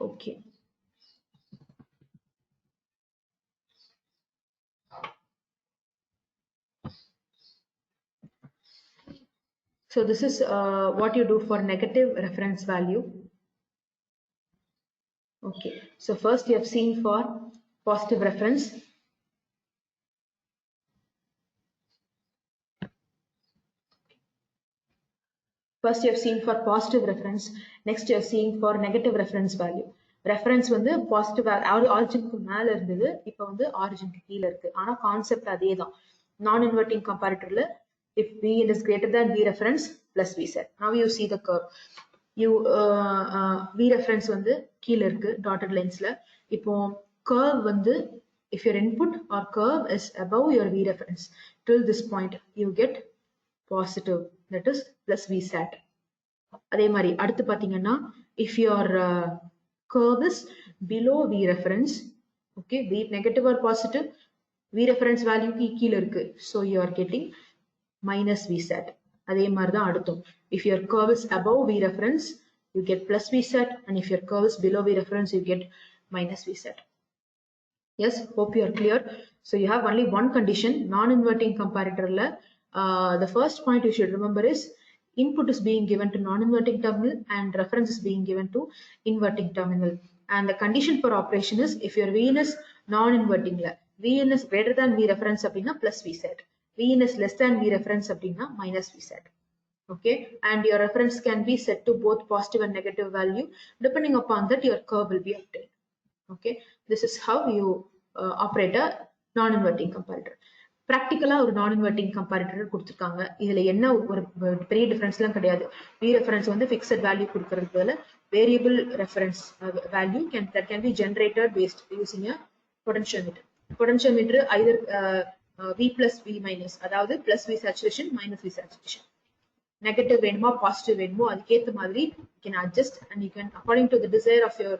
Okay. So this is what you do for negative reference value. Okay. So first you have seen for positive reference. First you have seen for positive reference. Next you have seen for negative reference value. Reference வந்து positive ஆரிஜினுக்கு மேல இருந்தது, இப்போ வந்து ஆரிஜினுக்கு கீழ இருக்கு. ஆனா concept அதே தான். நான் inverting கம்பேரிட்டர்ல if Vn is greater than V reference plus V set. Now you see the curve. You V reference வந்து கீழ இருக்கு dotted linesல. இப்போ curve வந்து if your input or curve is above your V reference till this point you get positive, that is plus V sat. அதே மாதிரி அடுத்து பாத்தீங்கன்னா if your curve is below V reference, okay, be it negative or positive, V reference value கீழ இருக்கு, so you are getting minus V sat. அதே மாதிரி தான் அடுத்தும் if your curve is above V reference you get plus V sat, and if your curve is below V reference you get minus V sat. Yes, hope you are clear. So you have only one condition, non-inverting comparator. The first point you should remember is input is being given to non-inverting terminal and reference is being given to inverting terminal. And the condition for operation is if your Vn is non-inverting, Vn is greater than V reference appadina plus V set. Vn is less than V reference appadina minus V set. Okay, and your reference can be set to both positive and negative value. Depending upon that, your curve will be obtained. Okay, this is how you operate a non-inverting comparator. Practically ஒரு non-inverting comparator கொடுத்திருக்காங்க. இதுல என்ன ஒரு பெரிய டிஃபரன்ஸ்லாம் கிடையாது. V reference வந்து fixed value கொடுக்கிறதுல variable reference value that can be generated based using a potentiometer. Potentiometer either V plus V minus, அதாவது plus V saturation minus V saturation. Negative வேணுமா positive வேணுமோ அதுக்கேத்த மாதிரி you can adjust, and you can according to the desire of your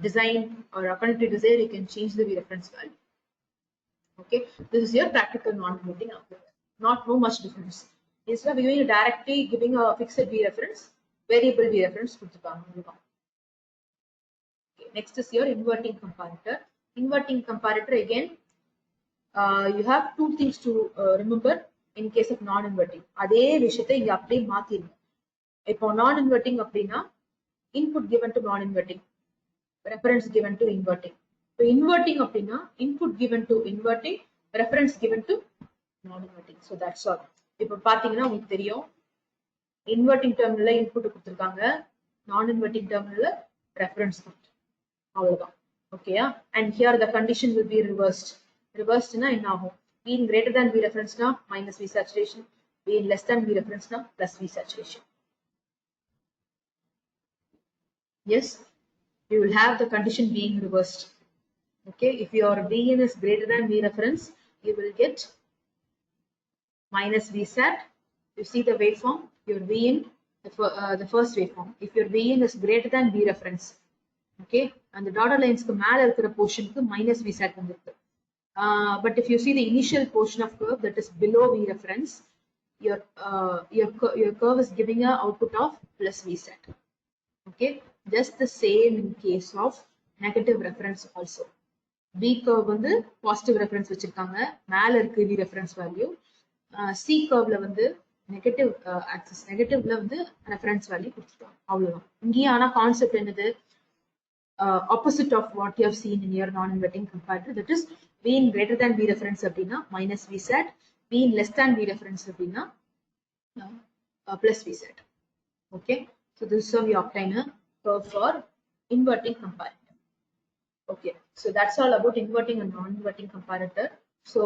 design or according to desire you can change the V reference value. Okay, this is your practical non-inverting amplifier. Not no much difference. Instead of giving directly giving a fixed V reference, variable V reference கொடுத்துப்பாங்க. Okay, next is your inverting comparator. Inverting comparator again, you have two things to remember in case of non-inverting. அதே விஷயத்தை இங்க அப்படியே மாத்திருங்க. இப்போ non-inverting அப்படின்னா input given to non-inverting, reference given to inverting. So inverting அப்படின்னா input given to inverting, reference given to non-inverting. So that's all. இப்போ பாத்தீங்கன்னா உங்களுக்கு தெரியும் inverting terminal input கொடுத்திருக்காங்க, non-inverting terminal reference அவ்வளவுதான். Okay, and here the condition will be reversed. Reversed na என்ன ஆகும்? Being greater than V reference na minus V saturation, being less than V reference na plus V saturation. Yes, you will have the condition being reversed. Okay, if your Vn is greater than V reference, you will get minus V sat. You see the waveform, your Vn, the first waveform. If your Vn is greater than V reference, okay, and the dotted lines க்கு மேல இருக்கிற portionக்கு minus V sat வந்திருக்கு. But if you see the initial portion of curve that is below V reference, your curve is giving a output of plus V set. Okay, just the same in case of negative reference also. B curve வந்து positive reference வச்சிருக்காங்க, மேல இருக்கு V reference value. C curveல வந்து negative axis, negative-ல வந்து reference value கொடுத்துருக்காங்க. அவ்வளவுதான். இங்கே ஆனா கான்செப்ட் என்னது? Opposite of what you have seen in your non-inverting comparator, that is Vn greater than V reference அப்படின்னா minus V set, Vn less than V reference அப்படின்னா plus V set. Okay, so this is how we obtain a curve for inverting comparator. Okay, so that's all about inverting and non-inverting comparator. So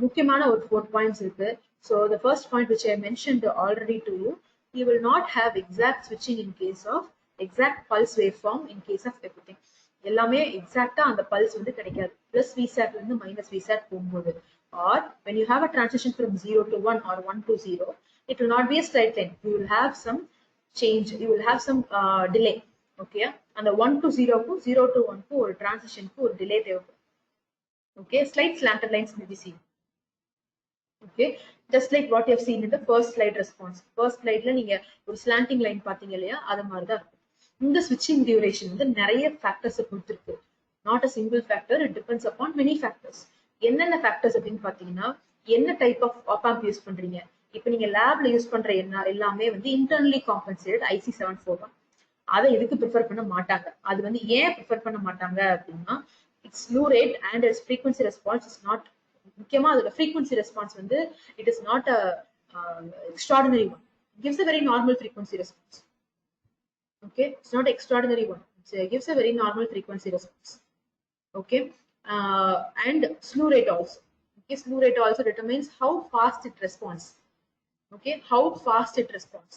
முக்கியமான ஒரு 4 points இருக்கு. So the first point which I mentioned already to you, you will not have exact switching in case of exact pulse waveform in case of everything. எல்லாமே எக்ஸாக்ட்டா அந்த pulse வந்து கிடைக்காது. Plus V sat ல இருந்து minus V sat போகும்போது, or when you have a transition from 0 to 1 or 1 to 0, it will not be a straight line. You will have some change, you will have some delay. Okay, and the 1 to 0 க்கு 0 to 1 க்கு ஒரு transition க்கு ஒரு delay தேவைப்படும். Okay, slight slanted lines may be seen. Okay, just like what you have seen in the first slide response. First slide la நீங்க ஒரு slanting line பாத்தீங்க இல்லையா, அது மாதிரி தான் இருக்கும். இந்த switching duration வந்து நிறைய factors பொறுத்திருக்கு. Not a single factor, it depends upon many factors. என்னென்ன factors அப்படின்னு பாத்தீங்கன்னா, என்ன type of op-amp யூஸ் பண்றீங்க. இப்போ நீங்க லேப்ல யூஸ் பண்ற எல்லாமே வந்து internally compensated IC741. அதை எதுக்கு ப்ரிஃபர் பண்ண மாட்டாங்க. அது வந்து ஏன் ப்ரிஃபர் பண்ண மாட்டாங்க அப்படின்னா, it's slew rate and it's frequency response is not, முக்கியமா அதோட ஃப்ரீக்வன்சி ரெஸ்பான்ஸ் வந்து it is not a extraordinary one. gives a very normal frequency response. Okay, it's not extraordinary one. It gives a very normal frequency response. Okay, and slew rate also. Okay, slew rate also determines how fast it responds. Okay, how fast it responds.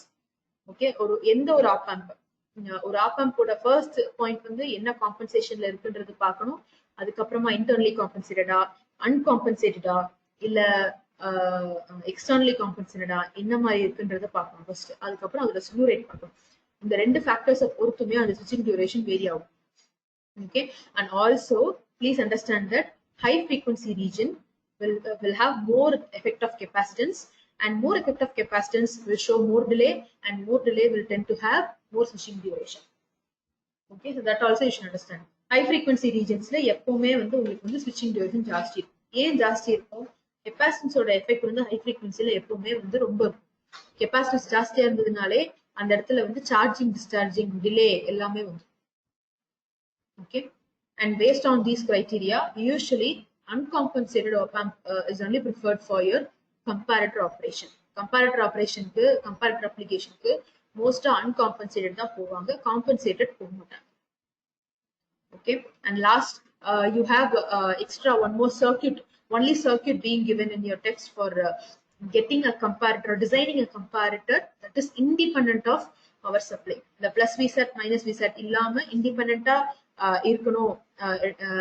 Okay, ஒரு எந்த ஒரு op-amp, ஒரு op-amp ஓட first point வந்து என்ன காம்பன்சேஷன்ல இருக்குன்றது பார்க்கணும். அதுக்கப்புறமா இன்டர்னலி காம்பன்சேட்டடா, அன்காம்பன்சேட்டடா, இல்ல எக்ஸ்டர்னலி காம்பன்சேட்டடா, என்ன மாதிரி இருக்குன்றத பார்க்கணும் ஃபர்ஸ்ட். அதுக்கப்புறம் அதோட ஸ்லூ ரேட் பார்க்கணும். இந்த ரெண்டு ஃபேக்டர்ஸை பொறுத்துமே அந்த ஸ்விட்சிங் டியூரேஷன் வேரி ஆகும். Okay, and also please understand that high frequency region will have more effect of capacitance, and more effect of capacitance will show more delay, and more delay will tend to have more switching duration. Okay, so that also you should understand. High frequency regions la எப்பவுமே வந்து உங்களுக்கு வந்து switching duration ஜாஸ்தி இருக்கும். ஏன் ஜாஸ்தி இருக்கும்? capacitance ஓட எஃபெக்ட் வந்து high frequency ல எப்பவுமே வந்து ரொம்ப இருக்கும். capacitance ஜாஸ்தியா இருந்ததுனாலே அந்த இடத்துல வந்து சார்ஜிங் டிஸ்சார்ஜிங் டிலே எல்லாமே வந்து. Okay, and based on these criteria, usually uncompensated op-amp is only preferred for your comparator operation. Comparator operation ku, comparator application ku most uncompensated da povanga, compensated pova mattaanga. Okay, and last you have extra one more circuit, only circuit being given in your text for getting a comparator, designing a comparator that is independent of power supply. The plus VSAT minus VSAT illama independent இருக்கணும்.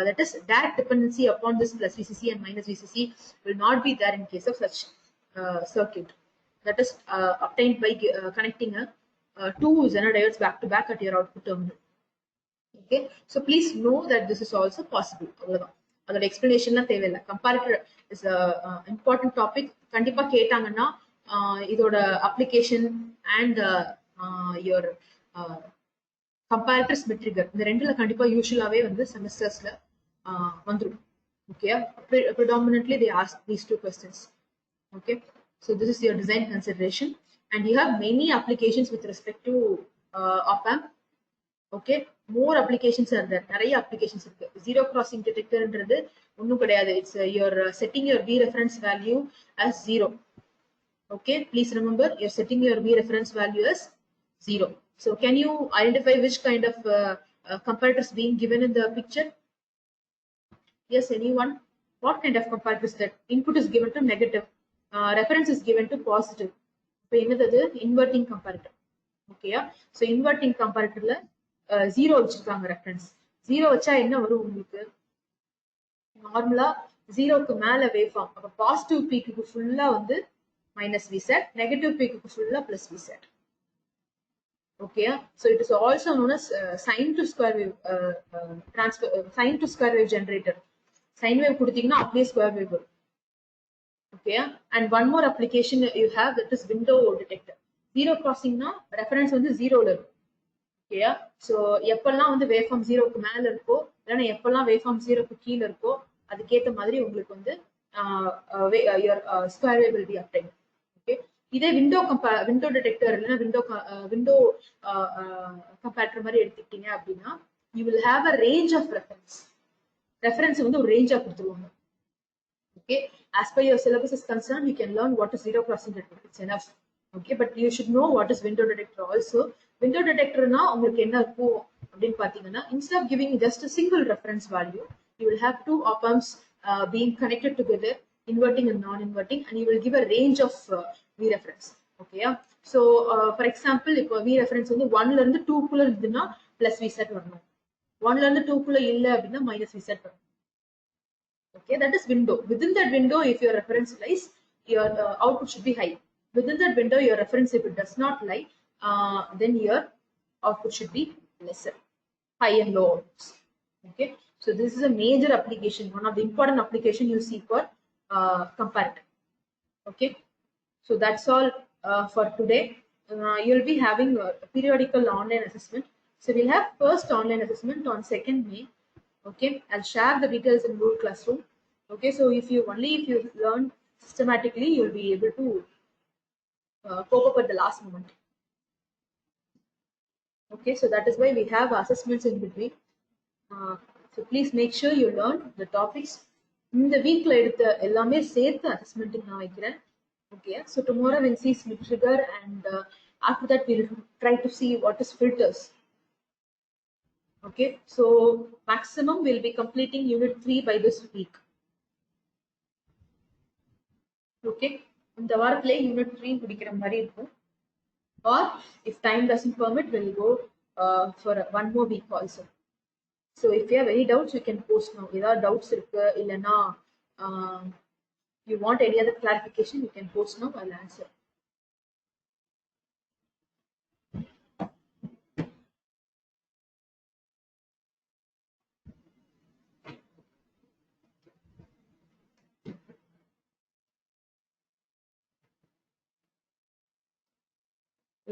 That is direct dependency upon this plus VCC and minus VCC will not be there in case of such circuit. That is obtained by connecting two Zener diodes back to back at your output terminal. Okay, so please know that this is also possible. அதோட எக்ஸ்பிளனேஷன்லாம் தேவையில்லை. Comparator is important topic. கண்டிப்பா கேட்டாங்கன்னா இதோட application and your comparator Schmitt trigger இந்த ரெண்டுல கண்டிப்பா யூஷுவலாவே வந்து செமஸ்டர்ஸ்ல வந்துடும். Okay, predominantly they ask these two questions. Okay, so this is your design consideration, and you have many applications with respect to op-amp. Okay, more applications are there. நிறைய applications இருக்கு. Zero crossing detectorன்றது ஒன்னும் கிடையாது. It's you're setting your V reference value as 0. Okay, please remember you're setting your V reference value as 0. So can you identify which kind of comparators being given in the picture? Yes, anyone? What kind of comparators that input is given to negative, reference is given to positive? So என்னது inverting comparator. Okay, so inverting comparatorல 0 வச்சிருக்காங்க reference. 0 வச்சா என்ன வரும் உங்களுக்கு? நார்மலா 0க்கு மேல wave form. அப்ப பாசிட்டிவ் பீக்குக்கு ஃபுல்லா வந்து மைனஸ் VSAT, நெகட்டிவ் பீக்குக்கு ஃபுல்லா plus VSAT. Okay, so it is also known as sine to square wave transfer, sine to square wave generator. Sine wave கொடுத்தீங்கன்னா அப்படியே square wave வரும். Okay, and one more application you have, that is window detector. Zero crossing na reference வந்து 0ல இருக்கும். Okay, so எப்பெல்லாம் வந்து wave form 0க்கு மேல இருக்கோ இல்லனா எப்பெல்லாம் wave form 0க்கு கீழ இருக்கோ அதுக்கேத்த மாதிரி உங்களுக்கு வந்து your square wave will be obtained. Okay, இதே விண்டோ டிடெக்டர் இல்லனா விண்டோ கம்பேரிட்டர் மாதிரி எடுத்துக்கிட்டீங்க அப்படின்னா you will have a range of reference வந்து ஒரு ரேஞ்சா கொடுத்துருவாங்க. Okay, as per your syllabus is concerned, you can learn what is zero crossing detector. It's enough. Okay, but you should know what is window detector also. Window detector na உங்களுக்கு என்ன இருக்கும் அப்படினு பாத்தீங்கன்னா, instead of giving just a single reference value, you will have two op-amps being connected together, inverting and non-inverting, and you will give a range of V reference. Okay, so for example, if V reference வந்து 1 ல இருந்து 2 குள்ள இருந்துனா plus VSAT வரணும். 1 ல இருந்து 2 குள்ள இல்ல அப்படினா minus VSAT வரணும். Okay, that is window. Within that window, if your reference lies, your output should be high. Within that window, your reference, if it does not lie, then your output should be lesser, high and low outputs. Okay, so this is a major application, one of the important application you see for comparator. Okay, so that's all for today. You'll be having a periodical online assessment. So we'll have first online assessment on 2nd May. Okay, I'll share the details in Google Classroom. Okay, so if you learn systematically, you'll be able to cope up at the last moment. Okay, so that is why we have assessments in between. So please make sure you learn the topics. இந்த வீக்ல எடுத்த எல்லாமே சேர்த்து அசஸ்மெண்ட்டுக்கு நான் வைக்கிறேன். Okay, so tomorrow we'll see Smith trigger, and after that we'll try to see what is filters. Okay, so maximum we'll be completing unit 3 by this week. Okay, இந்த வாரத்திலே unit 3 முடிக்கிற மாதிரி இருக்கும். Or if time doesn't permit, we'll go for one more week also. So if you have any doubts, you can post now. Without doubts, you want any other clarification, you can post now. I'll answer.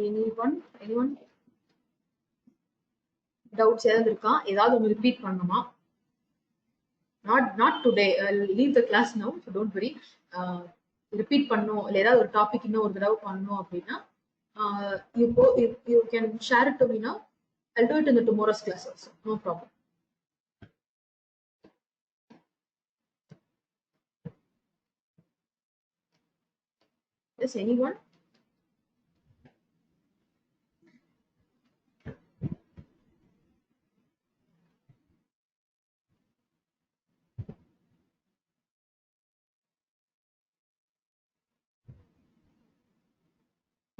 Anyone? Doubts ஏதாவது repeat பண்ணணுமா? Not today. I'll leave the class now, so don't worry. Repeat பண்ணனும் இல்ல ஏதாவது ஒரு topic இன்னும் ஒரு தடவை பண்ணனும் அப்படினா you can share it to me now. I'll do it in the tomorrow's class also. No problem. Yes, anyone?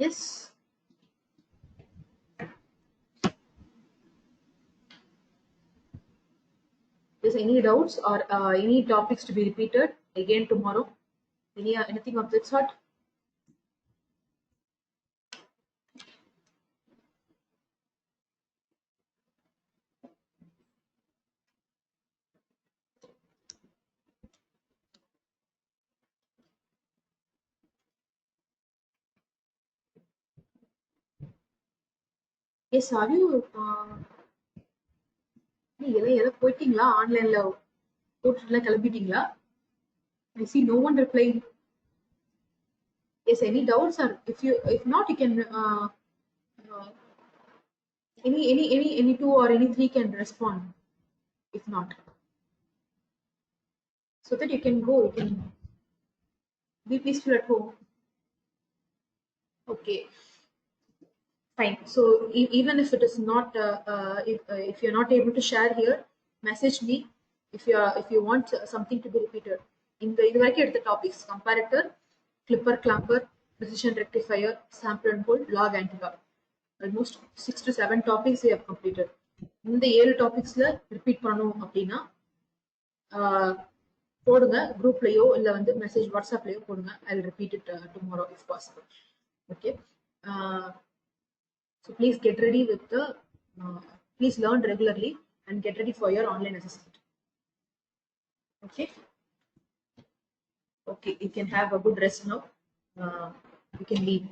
Yes. Is any doubts or any topics to be repeated again tomorrow? Anything of that sort? Yes, are you போயிட்டீங்களா ஆன்லைன்ல போட்டுல கிளம்பிட்டீங்களா? I see no one replying. Yes, any doubts, or if not, you can any two or any three can respond. If not, so that you can go, you can be peaceful at home. Okay, fine. So even if it is not if you're not able to share here, message me if you want something to be repeated. In the topics: comparator, clipper clamper, precision rectifier, sample and hold, log anti-log. Almost 6 to 7 topics we have completed. இந்த 7 topicsல repeat பண்ணனும் அப்படினா போடுங்க குரூப்லயோ இல்ல வந்து message வாட்ஸ்அப்லயோ போடுங்க. I'll repeat it tomorrow if possible. Okay, so please get ready with the please learn regularly and get ready for your online assessment. Okay, you can have a good rest now. You can leave.